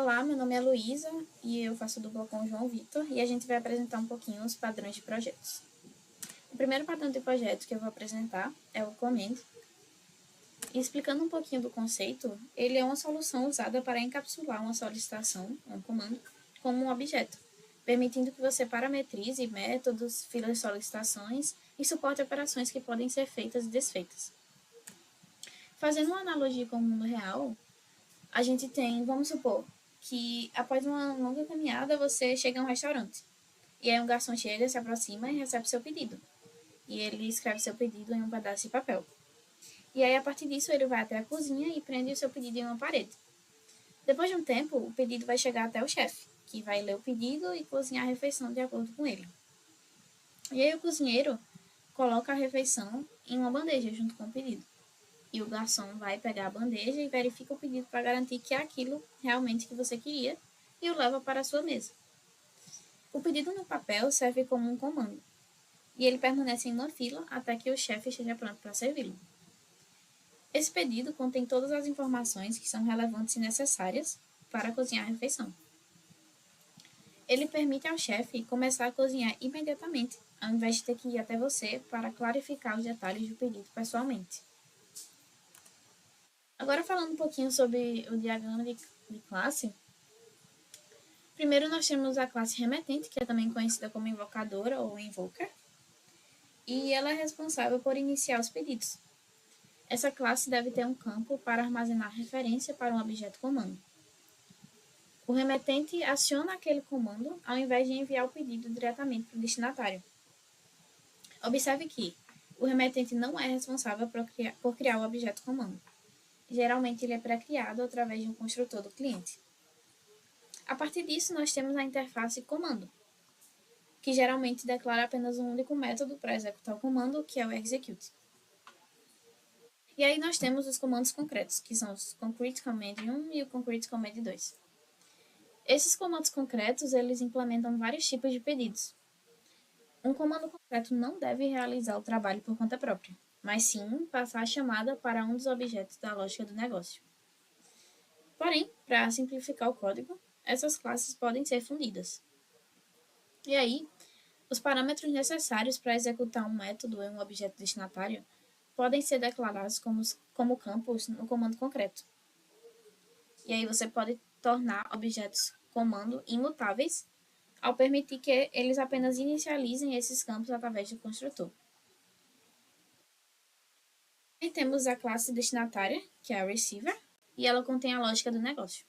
Olá, meu nome é Luísa e eu faço dupla com o João Vitor e a gente vai apresentar um pouquinho os padrões de projetos. O primeiro padrão de projeto que eu vou apresentar é o Command. E explicando um pouquinho do conceito, ele é uma solução usada para encapsular uma solicitação, um comando, como um objeto, permitindo que você parametrize métodos, filas de solicitações e suporte operações que podem ser feitas e desfeitas. Fazendo uma analogia com o mundo real, a gente tem, vamos supor, que após uma longa caminhada você chega a um restaurante. E aí um garçom chega, se aproxima e recebe seu pedido. E ele escreve seu pedido em um pedaço de papel. E aí a partir disso ele vai até a cozinha e prende o seu pedido em uma parede. Depois de um tempo, o pedido vai chegar até o chefe, que vai ler o pedido e cozinhar a refeição de acordo com ele. E aí o cozinheiro coloca a refeição em uma bandeja junto com o pedido. E o garçom vai pegar a bandeja e verifica o pedido para garantir que é aquilo realmente que você queria e o leva para a sua mesa. O pedido no papel serve como um comando, e ele permanece em uma fila até que o chefe esteja pronto para servi-lo. Esse pedido contém todas as informações que são relevantes e necessárias para cozinhar a refeição. Ele permite ao chefe começar a cozinhar imediatamente, ao invés de ter que ir até você para clarificar os detalhes do pedido pessoalmente. Agora falando um pouquinho sobre o diagrama de classe. Primeiro nós temos a classe remetente, que é também conhecida como invocadora ou invoker, e ela é responsável por iniciar os pedidos. Essa classe deve ter um campo para armazenar referência para um objeto comando. O remetente aciona aquele comando ao invés de enviar o pedido diretamente para o destinatário. Observe que o remetente não é responsável por criar o objeto comando. Geralmente ele é pré-criado através de um construtor do cliente. A partir disso, nós temos a interface comando, que geralmente declara apenas um único método para executar o comando, que é o execute. E aí nós temos os comandos concretos, que são os concrete command 1 e o concrete command 2. Esses comandos concretos, eles implementam vários tipos de pedidos. Um comando concreto não deve realizar o trabalho por conta própria, mas sim passar a chamada para um dos objetos da lógica do negócio. Porém, para simplificar o código, essas classes podem ser fundidas. E aí, os parâmetros necessários para executar um método em um objeto destinatário podem ser declarados como campos no comando concreto. E aí você pode tornar objetos comando imutáveis ao permitir que eles apenas inicializem esses campos através do construtor. E temos a classe destinatária, que é a receiver, e ela contém a lógica do negócio.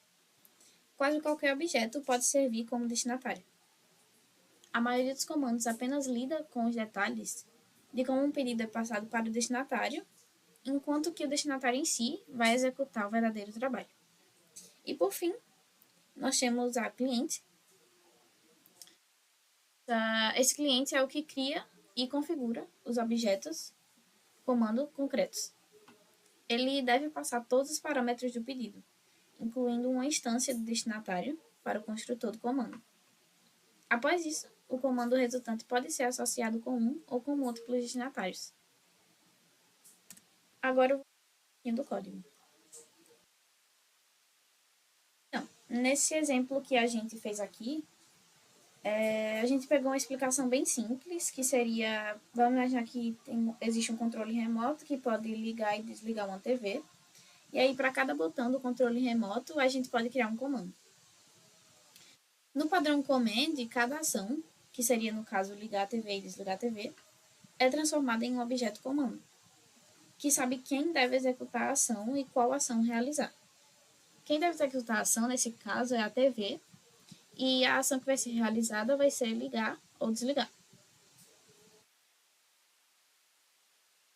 Quase qualquer objeto pode servir como destinatário. A maioria dos comandos apenas lida com os detalhes de como um pedido é passado para o destinatário, enquanto que o destinatário em si vai executar o verdadeiro trabalho. E por fim, nós temos a cliente. Esse cliente é o que cria e configura os objetos comando concretos. Ele deve passar todos os parâmetros do pedido, incluindo uma instância do destinatário para o construtor do comando. Após isso, o comando resultante pode ser associado com um ou com múltiplos destinatários. Agora eu vou um pouquinho do código. Então, nesse exemplo que a gente fez aqui, a gente pegou uma explicação bem simples, que seria, vamos imaginar que existe um controle remoto que pode ligar e desligar uma TV. E aí, para cada botão do controle remoto, a gente pode criar um comando. No padrão command, cada ação, que seria no caso ligar a TV e desligar a TV, é transformada em um objeto comando, que sabe quem deve executar a ação e qual ação realizar. Quem deve executar a ação, nesse caso, é a TV, e a ação que vai ser realizada vai ser ligar ou desligar.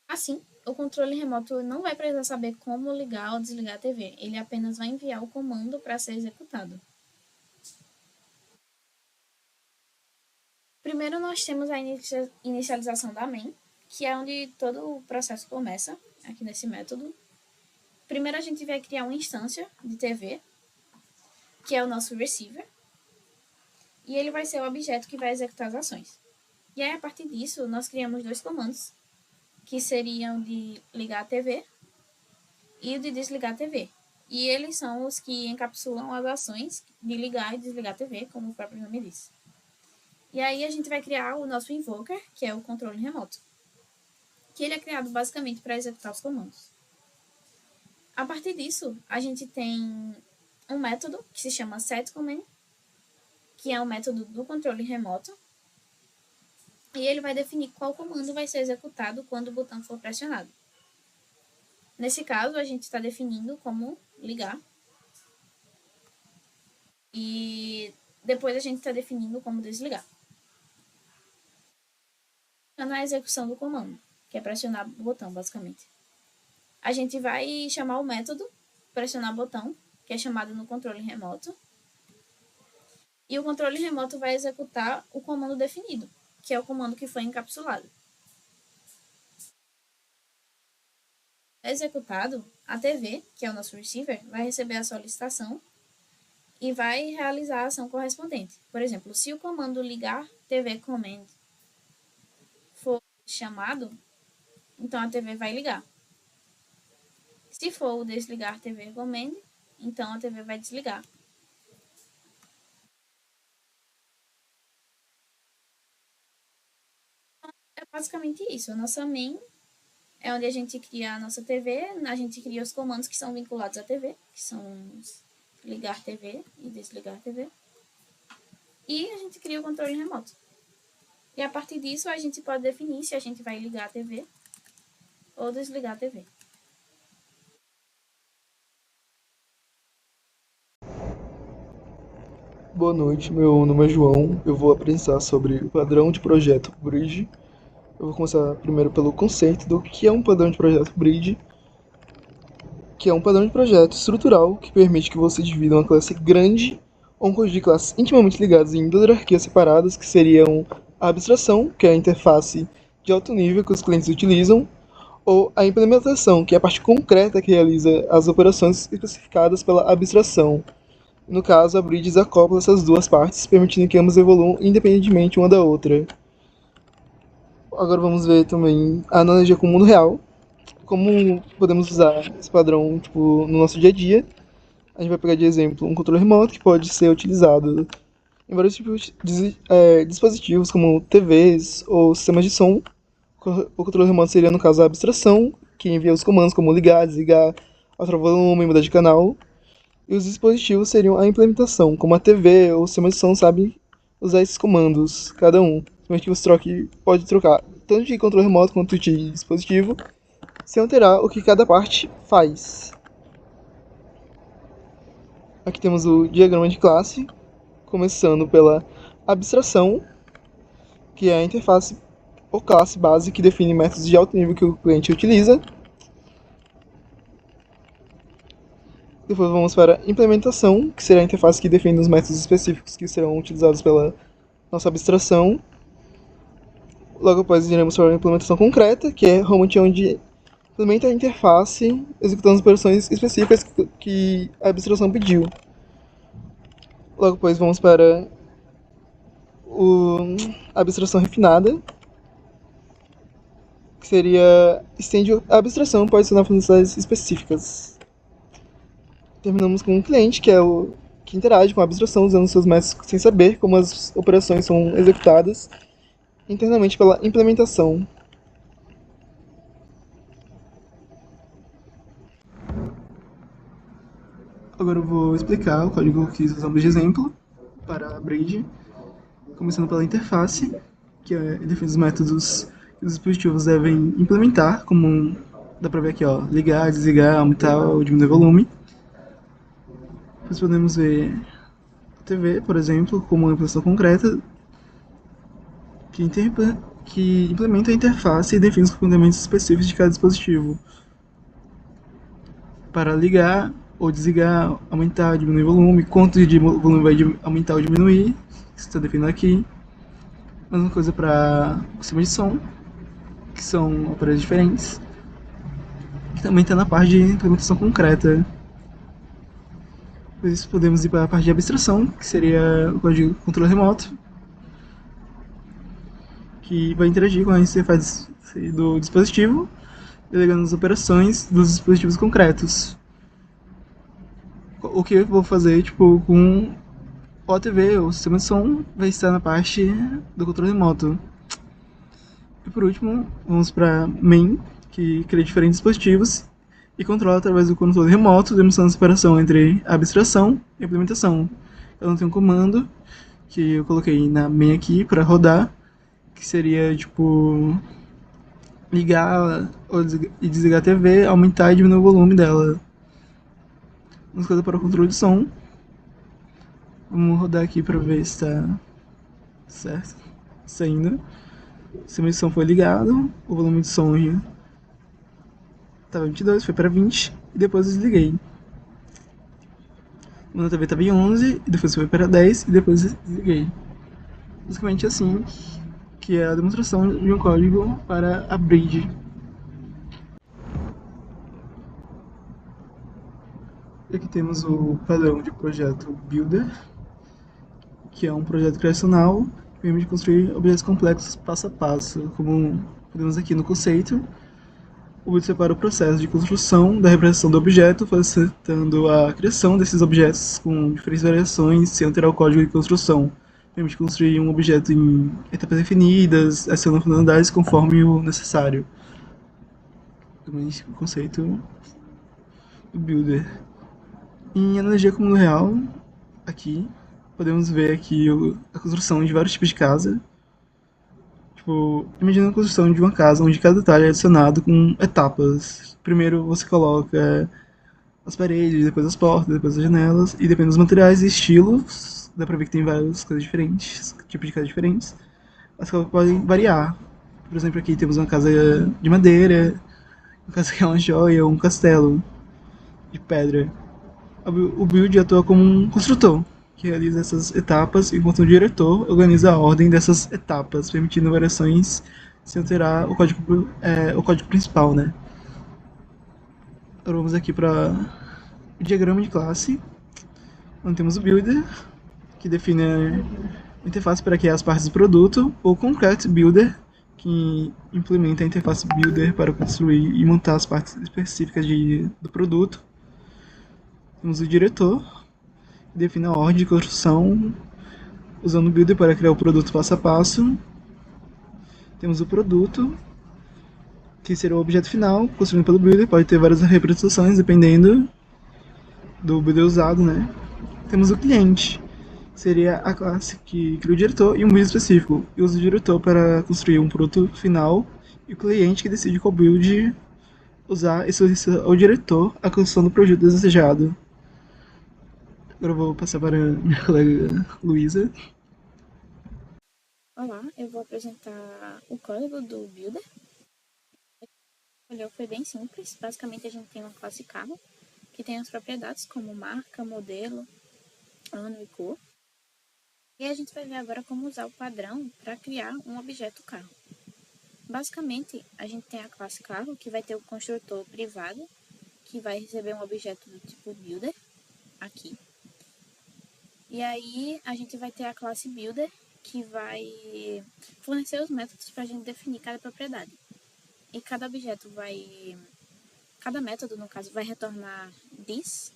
Assim, o controle remoto não vai precisar saber como ligar ou desligar a TV, ele apenas vai enviar o comando para ser executado. Primeiro nós temos a inicialização da main, que é onde todo o processo começa, aqui nesse método. Primeiro a gente vai criar uma instância de TV, que é o nosso receiver, e ele vai ser o objeto que vai executar as ações. E aí, a partir disso, nós criamos dois comandos, que seriam de ligar a TV e o de desligar a TV. E eles são os que encapsulam as ações de ligar e desligar a TV, como o próprio nome diz. E aí a gente vai criar o nosso invoker, que é o controle remoto, que ele é criado basicamente para executar os comandos. A partir disso, a gente tem um método que se chama setCommand, que é um método do controle remoto, e ele vai definir qual comando vai ser executado quando o botão for pressionado. Nesse caso, a gente está definindo como ligar, e depois a gente está definindo como desligar. Na execução do comando, que é pressionar o botão, basicamente. A gente vai chamar o método pressionar o botão, que é chamado no controle remoto, e o controle remoto vai executar o comando definido, que é o comando que foi encapsulado. Executado, a TV, que é o nosso receiver, vai receber a solicitação e vai realizar a ação correspondente. Por exemplo, se o comando ligar TV command for chamado, então a TV vai ligar. Se for o desligar TV command, então a TV vai desligar. É basicamente isso. A nossa main é onde a gente cria a nossa TV, a gente cria os comandos que são vinculados à TV, que são ligar TV e desligar TV. E a gente cria o controle remoto. E a partir disso a gente pode definir se a gente vai ligar a TV ou desligar a TV. Boa noite, meu nome é João. Eu vou apresentar sobre o padrão de projeto Bridge. Eu vou começar primeiro pelo conceito do que é um padrão de projeto Bridge, que é um padrão de projeto estrutural que permite que você divida uma classe grande ou um conjunto de classes intimamente ligadas em duas hierarquias separadas, que seriam a abstração, que é a interface de alto nível que os clientes utilizam, ou a implementação, que é a parte concreta que realiza as operações especificadas pela abstração. No caso, a Bridge desacopla essas duas partes, permitindo que ambas evoluam independentemente uma da outra. Agora vamos ver também a analogia com o mundo real. Como podemos usar esse padrão no nosso dia a dia. A gente vai pegar de exemplo um controle remoto que pode ser utilizado em vários tipos de dispositivos, como TVs ou sistemas de som. O controle remoto seria, no caso, a abstração, que envia os comandos como ligar, desligar, alterar o volume, mudar de canal. E os dispositivos seriam a implementação, como a TV ou o sistema de som sabe usar esses comandos, cada um. Somente que você pode trocar tanto de controle remoto quanto de dispositivo, sem alterar o que cada parte faz. Aqui temos o diagrama de classe, começando pela abstração, que é a interface ou classe base que define métodos de alto nível que o cliente utiliza. Depois vamos para a implementação, que será a interface que define os métodos específicos que serão utilizados pela nossa abstração. Logo após iremos para a implementação concreta, que é realmente onde implementa a interface executando as operações específicas que a abstração pediu. Logo depois vamos para a abstração refinada, que seria estende a abstração para adicionar funcionalidades específicas. Terminamos com o cliente, que é o que interage com a abstração usando seus métodos sem saber como as operações são executadas internamente pela implementação. Agora eu vou explicar o código que usamos de exemplo para a Bridge, começando pela interface, que define os métodos que os dispositivos devem implementar, como dá para ver aqui, ó, ligar, desligar, aumentar ou diminuir o volume. Depois podemos ver a TV, por exemplo, como uma implementação concreta que implementa a interface e define os fundamentos específicos de cada dispositivo. Para ligar ou desligar, aumentar, diminuir o volume, quanto de volume vai aumentar ou diminuir, isso está definido aqui. Mesma coisa para o sistema de som, que são aparelhos diferentes, que também está na parte de implementação concreta. Depois podemos ir para a parte de abstração, que seria o código controle remoto, que vai interagir com a interface do dispositivo, delegando as operações dos dispositivos concretos. o que eu vou fazer, tipo, com o TV, o sistema de som, vai estar na parte do controle remoto. E por último, vamos para main, que cria diferentes dispositivos e controla através do controle remoto, demonstrando a separação entre a abstração e a implementação. Eu não tenho um comando que eu coloquei na main aqui para rodar, que seria tipo ligar e desligar a TV, aumentar e diminuir o volume dela. Vamos coisa para o controle de som. Vamos rodar aqui para ver se está certo. Saindo. O sistema de som foi ligado, o volume de som estava 22, foi para 20 e depois eu desliguei. Quando a TV estava em 11, e depois foi para 10 e depois eu desliguei. Basicamente assim que é a demonstração de um código para a bridge. E aqui temos o padrão de projeto Builder, que é um projeto criacional que permite construir objetos complexos passo a passo, como podemos aqui no conceito. O Builder separa o processo de construção da representação do objeto, facilitando a criação desses objetos com diferentes variações sem alterar o código de construção. Permite construir um objeto em etapas definidas, adicionando funcionalidades conforme o necessário. Também o conceito do Builder. Em analogia com o mundo real, aqui, podemos ver aqui a construção de vários tipos de casa. Tipo, imagina a construção de uma casa onde cada detalhe é adicionado com etapas. Primeiro você coloca as paredes, depois as portas, depois as janelas, e dependendo dos materiais e estilos, dá pra ver que tem várias coisas diferentes, tipos de casas diferentes. As casas podem variar. Por exemplo, aqui temos uma casa de madeira, uma casa que é uma joia, ou um castelo de pedra. O build atua como um construtor, que realiza essas etapas, enquanto o diretor organiza a ordem dessas etapas, permitindo variações sem alterar o código principal, né? Agora vamos aqui para o diagrama de classe, onde temos o builder, que define a interface para criar as partes do produto, ou Concrete Builder, que implementa a interface Builder para construir e montar as partes específicas do produto. Temos o diretor, que define a ordem de construção, usando o Builder para criar o produto passo a passo. Temos o produto, que será o objeto final, construído pelo Builder, pode ter várias representações dependendo do Builder usado, né? Temos o cliente, seria a classe que cria o diretor e um build específico, e usa o diretor para construir um produto final, e o cliente que decide qual build usar e solicita ao diretor a construção do projeto desejado. Agora eu vou passar para minha colega Luísa. Olá, eu vou apresentar o código do Builder. Foi bem simples. Basicamente, a gente tem uma classe carro, que tem as propriedades como marca, modelo, ano e cor. E a gente vai ver agora como usar o padrão para criar um objeto carro. Basicamente, a gente tem a classe carro, que vai ter o construtor privado, que vai receber um objeto do tipo builder, aqui. E aí, a gente vai ter a classe builder, que vai fornecer os métodos para a gente definir cada propriedade. E cada objeto vai... Cada método, no caso, vai retornar this,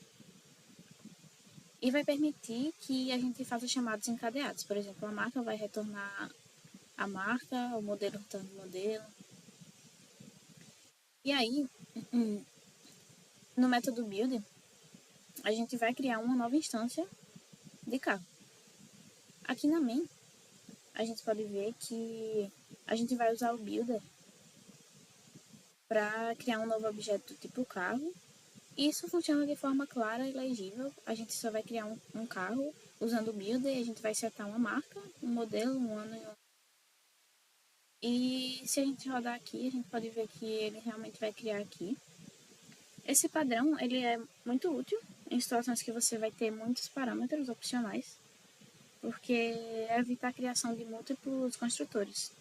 e vai permitir que a gente faça chamados encadeados. Por exemplo, a marca vai retornar a marca, o modelo retorna o modelo. E aí, no método build, a gente vai criar uma nova instância de carro. Aqui na main, a gente pode ver que a gente vai usar o builder para criar um novo objeto tipo carro. E isso funciona de forma clara e legível. A gente só vai criar um carro usando o builder e a gente vai setar uma marca, um modelo, um ano e um. E se a gente rodar aqui, a gente pode ver que ele realmente vai criar aqui. Esse padrão, ele é muito útil em situações que você vai ter muitos parâmetros opcionais, porque evita a criação de múltiplos construtores.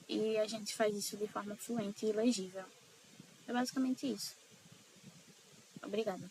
E a gente faz isso de forma fluente e legível. É basicamente isso. Obrigada.